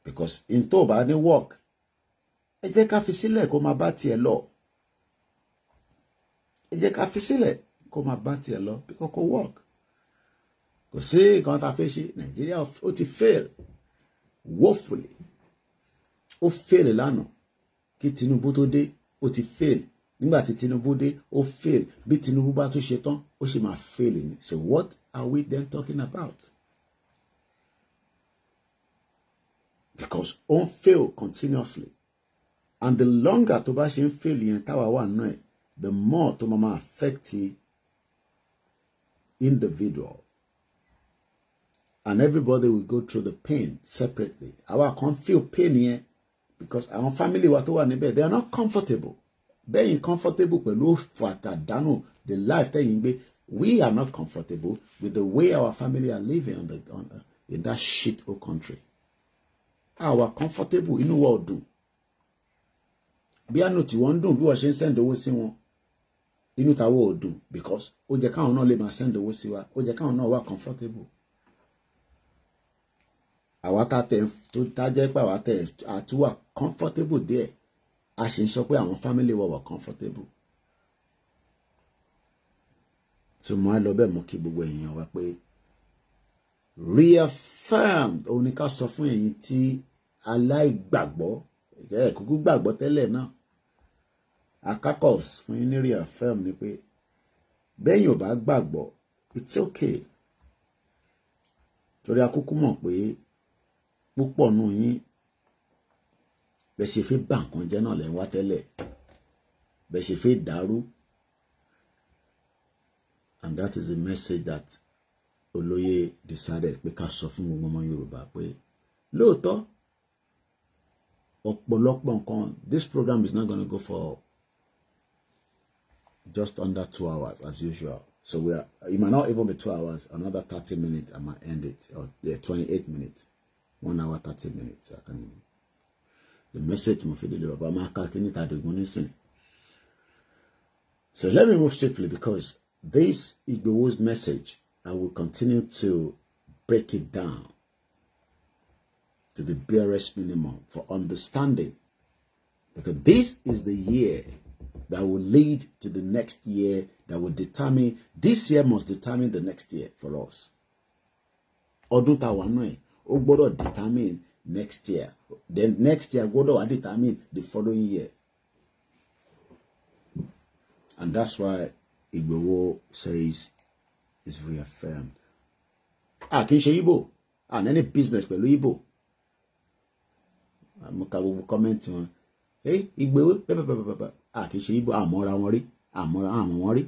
Because in tó bá ní work, ẹ jẹ́ ká fi sílẹ̀ kó máa bá tiẹ̀ lọ. Ẹ jẹ́ ká fi sílẹ̀ kó máa bá tiẹ̀ lọ, because kò work. Kò sí nǹkan tá a fẹ́ ṣe. Nàìjíríà ó ti fail woefully. Ó fail lánàá. Kí Tinubu tó dé, ó ti fail. Nígbà tí Tinubu dé, ó fail. Bí Tinubu bá tún ṣe tán, ó ṣe máa fail ni. So what are we then talking about? Because ó ń fail continuously. And the longer tó bá ṣe ń fail yẹn táwa wà nínú ẹ̀, the more tó máa affect the individual. And everybody will go through the pain separately. Àwa kan feel pain yẹn because our family wa tó wà níbẹ̀, they are not comfortable Being comfortable the life that we are not comfortable with the way our family are living in that shit hole country. Our comfortable inú wa ò dùn. Bí àánú tí wọ́n ń dùn bí wọ́n ṣe ń send owó sí wọn. Inú ta wo ò dùn because ó jẹ́ káwọn náà lè máa send owó sí wa. Ó jẹ́ káwọn náà wà comfortable. Àwa tá jẹ́ pé àwa àtúwà comfortable there. A ṣe ń sọ pé àwọn family wa wà comfortable. So mo á lọ bẹ́ẹ̀ mú kí gbogbo èèyàn wa pé reaffirmed òun ni ká sọ fún ẹ̀yin tí aláìgbàgbọ́ kúkú gbàgbọ́ tẹ́lẹ̀ náà. Akakos fún yín ní reaffirm ni pé bẹ́yìn ò bá gbàgbọ́ it's okay. Torí akúkú mọ̀ pé púpọ̀ nù yín bẹ́ ṣe fẹ́ bà nǹkan jẹ́ náà lẹ́ ń wá tẹ́lẹ̀. Bẹ́ ṣe fẹ́ dàrú. And that is the message that Oloye decided pé ká sọ fún gbogbo ọmọ Yorùbá pé lóòótọ́ ọ̀pọ̀lọpọ̀ nǹkan. This program is not going to go for just under 2 hours as usual. So it might not even be 2 hours. Another 30 minutes I might end it. Or 28 minutes. 1 hour 30 minutes. The message mo fi dé lọ bá máa ká kí níta dògún nísìn. So let me move swiftly because this Igboho's message, I will continue to break it down to the barest minimum for understanding. Because this is the year that will lead to the next year that will determine, this year must determine the next year for us. Ọdún tá wà nú ẹ̀, ó gbọ́dọ̀ determine next year. Then next year gbọ́dọ̀ determine the following year. And that's why Igboho says is reaffirmed. Kì í ṣe Igbo. Any business pẹ̀lú Igbo. Mo ka gbogbo comment wọn. Igboho pẹpẹpẹpẹ. Kì í ṣe Igbo. Àmọ́ra wọn rí. Àmọ́ wọn rí.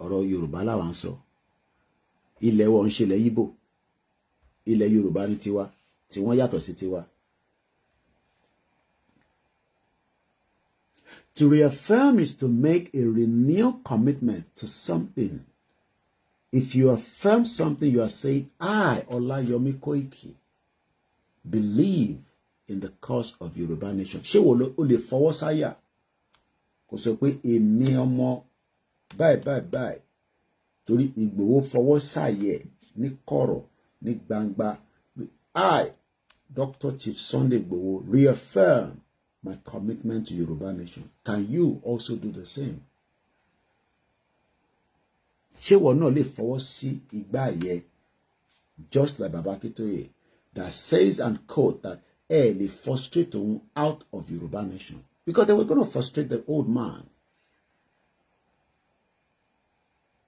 Ọ̀rọ̀ Yorùbá làwa ń sọ. Ilẹ̀ wọn ń ṣe ilẹ̀ Igbo. Ilẹ̀ Yorùbá ní tiwa. Tí wọ́n yàtọ̀ sí tiwa. To reaffirm is to make a renewed commitment to something. If you affirm something, you are saying, I, Olayomi Koiki, believe in the cause of Yoruba nation. Ṣé wo ló lè fọwọ́ sáyà? Kò sọ pé èmi ọmọ báyìí. Torí Igboho fọwọ́ sáyẹ̀ ní kọ̀rọ̀ ní gbangba. I, Dr. Chief Sunday Igboho, reaffirm my commitment to Yoruba nation. Can you also do the same? Ṣé wọ́n náà lè fọwọ́ sí igbá yẹ just like Baba Akintoye that says and quote that lè frustrate òun out of Yoruba nation because they were going to frustrate the old man.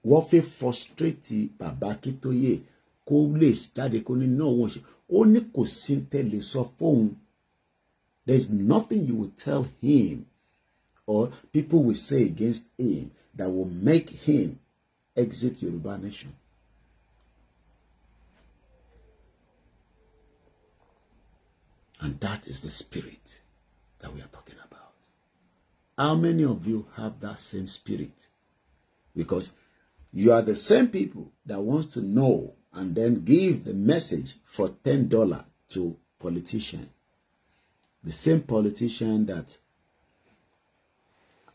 Wọ́n fẹ́ frustrate Baba Akintoye kó lè jáde kó ní náà wọ́n ṣe ó ní kò sí tẹ́lẹ̀ sọ fóun. There's nothing you will tell him or people will say against him that will make him exit Yoruba nation. And that is the spirit that we are talking about. How many of you have that same spirit? Because you are the same people that wants to know and then give the message for $10 to politicians. The same politician that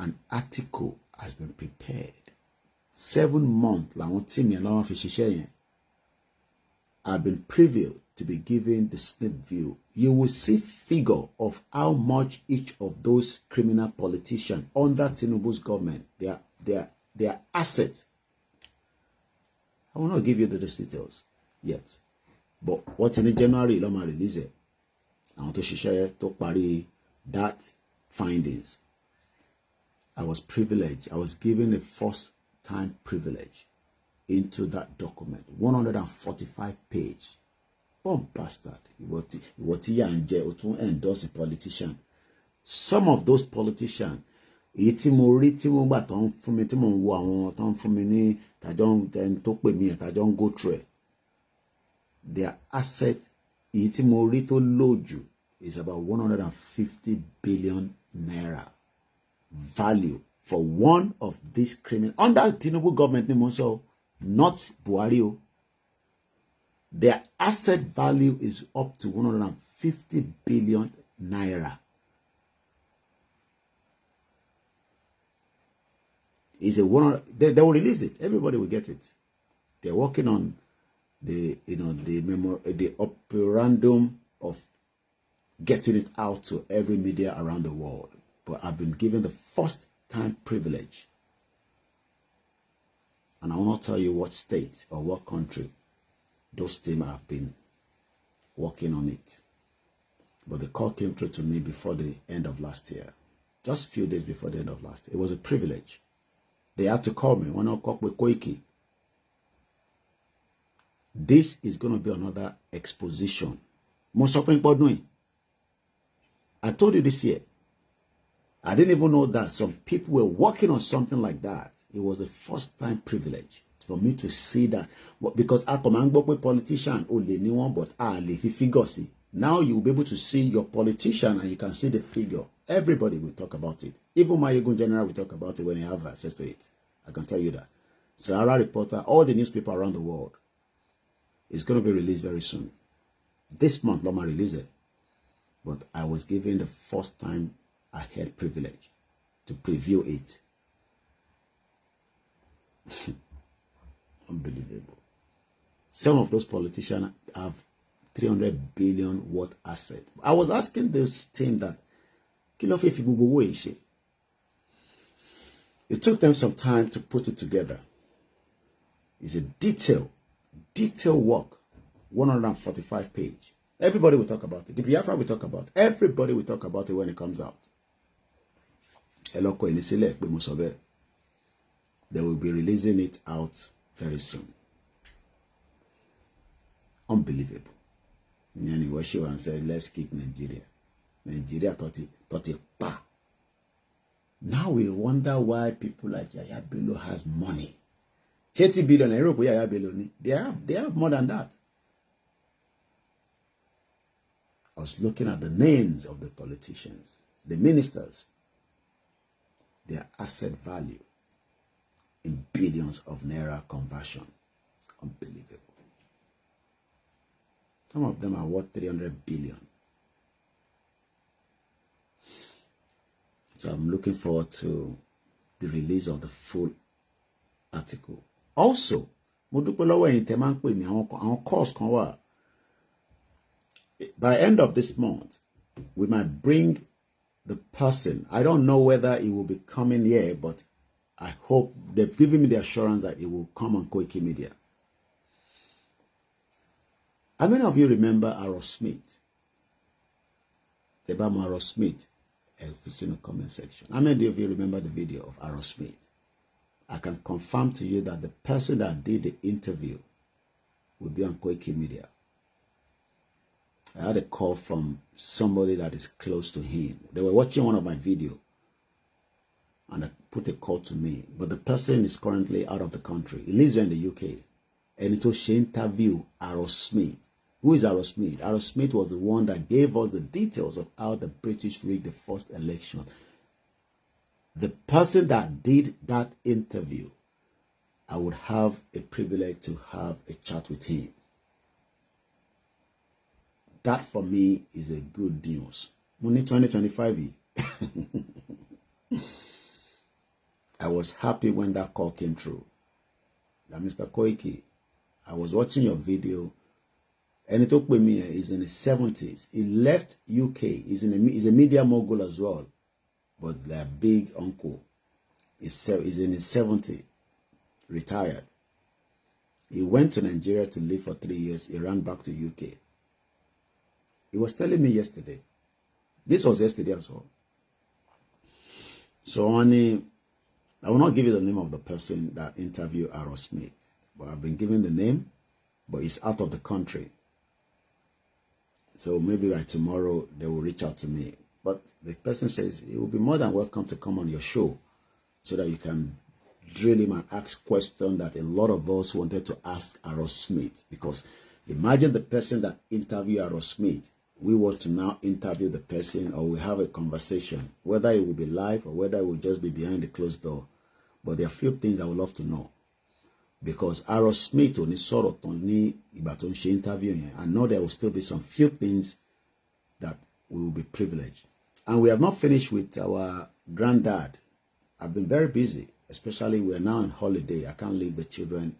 an article has been prepared. 7 months, I've been privileged to be given the snip view. You will see figure of how much each of those criminal politicians under Tinubu's government, their assets. I will not give you the details yet. But what in January, Loma release it. I want to share that findings. I was privileged. I was given a first time privilege into that document. 145 page. Oh bastard. What he endorse a politician. Some of those politicians, go through their asset is about $150 billion naira value for one of these criminals under Tinubu government, not Buhari. Their asset value is up to 150 billion naira. Is a one. They will release it. Everybody will get it. They're working on the the operandum of getting it out to every media around the world. But I've been given the first time privilege, and I will not tell you what state or what country those teams have been working on it. But the call came through to me before the end of last year, just a few days before the end of last year. It was a privilege. They had to call me when I called with Koiki. This is going to be another exposition. Most of them, I told you this year. I didn't even know that some people were working on something like that. It was a first-time privilege for me to see that. Because I command with politician, only anyone, but if you figure see. Now you will be able to see your politician and you can see the figure. Everybody will talk about it. Even my Yegun General will talk about it when he have access to it. I can tell you that. Sahara Reporter, all the newspaper around the world, is going to be released very soon. This month, Loma release it. But I was given the first time I had privilege to preview it. Unbelievable. Some of those politicians have 300 billion worth asset. I was asking this team that, it took them some time to put it together. It's a detailed work, 145 page. Everybody will talk about it. The Biafra will talk about it. Everybody will talk about it when it comes out. They will be releasing it out very soon. Unbelievable. Nyani Washiwan said, let's keep Nigeria. Nigeria thought it pa. Now we wonder why people like Yaya Bello has money. 80 billion Europe, Yaya Bello, they have more than that. I was looking at the names of the politicians, the ministers, their asset value in billions of naira conversion. It's unbelievable. Some of them are worth 300 billion. So I'm looking forward to the release of the full article. Also, by end of this month, we might bring the person. I don't know whether it will be coming here, but I hope they've given me the assurance that it will come on Koiki Media. How many of you remember Aaron Smith? Tebamo Aaron Smith. If it's in the comment section. How many of you remember the video of Aaron Smith? I can confirm to you that the person that did the interview will be on Koiki Media. I had a call from somebody that is close to him. They were watching one of my videos and they put a call to me. But the person is currently out of the country. He lives here in the UK. And it was she interviewed Aaron Smith. Who is Aaron Smith? Aaron Smith was the one that gave us the details of how the British rigged the first election. The person that did that interview, I would have a privilege to have a chat with him. That for me is a good news. Money 2025. I was happy when that call came through. That Mr. Koiki, I was watching your video. And it took with me, he's in his 70s. He left UK. He's a media mogul as well. But their big uncle is in his 70s, retired. He went to Nigeria to live for 3 years. He ran back to UK. He was telling me yesterday. This was yesterday as well. So I will not give you the name of the person that interviewed Aaron Smith. But I've been given the name, but he's out of the country. So maybe by tomorrow, they will reach out to me. But the person says, he will be more than welcome to come on your show so that you can drill him and ask questions that a lot of us wanted to ask Aaron Smith. Because imagine the person that interviewed Aaron Smith we want to now interview the person, or we have a conversation, whether it will be live or whether it will just be behind the closed door. But there are a few things I would love to know. Because Aaron Smith only sọ̀rọ̀ tán ní ìgbà tó ń ṣe interview yẹn. I know there will still be some few things that we will be privileged. And we have not finished with our granddad. I've been very busy, especially we're now on holiday. I can't leave the children.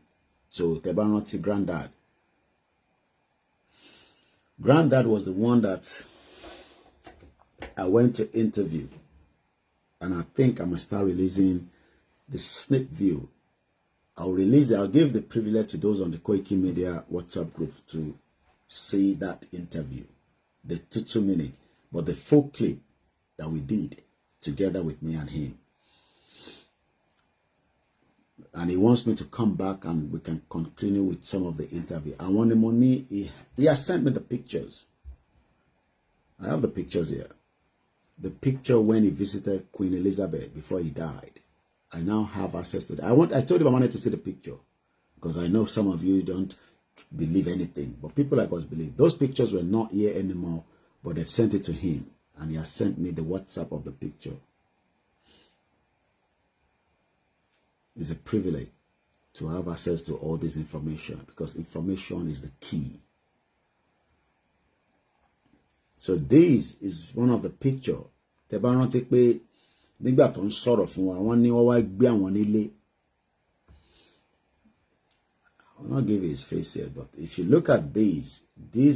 So Tebanoti granddad. Granddad was the one that I went to interview. And I think I must start releasing the snip view. I'll release it. I'll give the privilege to those on the Koiki Media WhatsApp group to see that interview. The 2 minutes, but the full clip that we did together with me and him. And he wants me to come back and we can continue with some of the interview. And when the money, he has sent me the pictures. I have the pictures here. The picture when he visited Queen Elizabeth before he died. I now have access to that. I told him I wanted to see the picture because I know some of you don't believe anything, but people like us believe. Those pictures were not here anymore, but they've sent it to him, and he has sent me the WhatsApp of the picture. It's a privilege to have access to all this information because information is the key. So this is one of the pictures. Nígbà tó ń sọ̀rọ̀ fún wa, wọ́n ní wọ́n wá gbé àwọn nílé. I will not give his face here, but if you look at these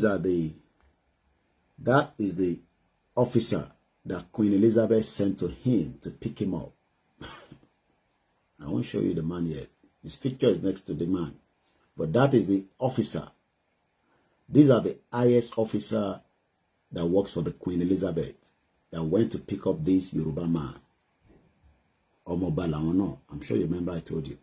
are that is the officer that Queen Elizabeth sent to him to pick him up. I won't show you the man yet. His picture is next to the man. But that is the officer. These are the highest officer that works for the Queen Elizabeth that went to pick up this Yoruba man. I'm sure you remember I told you.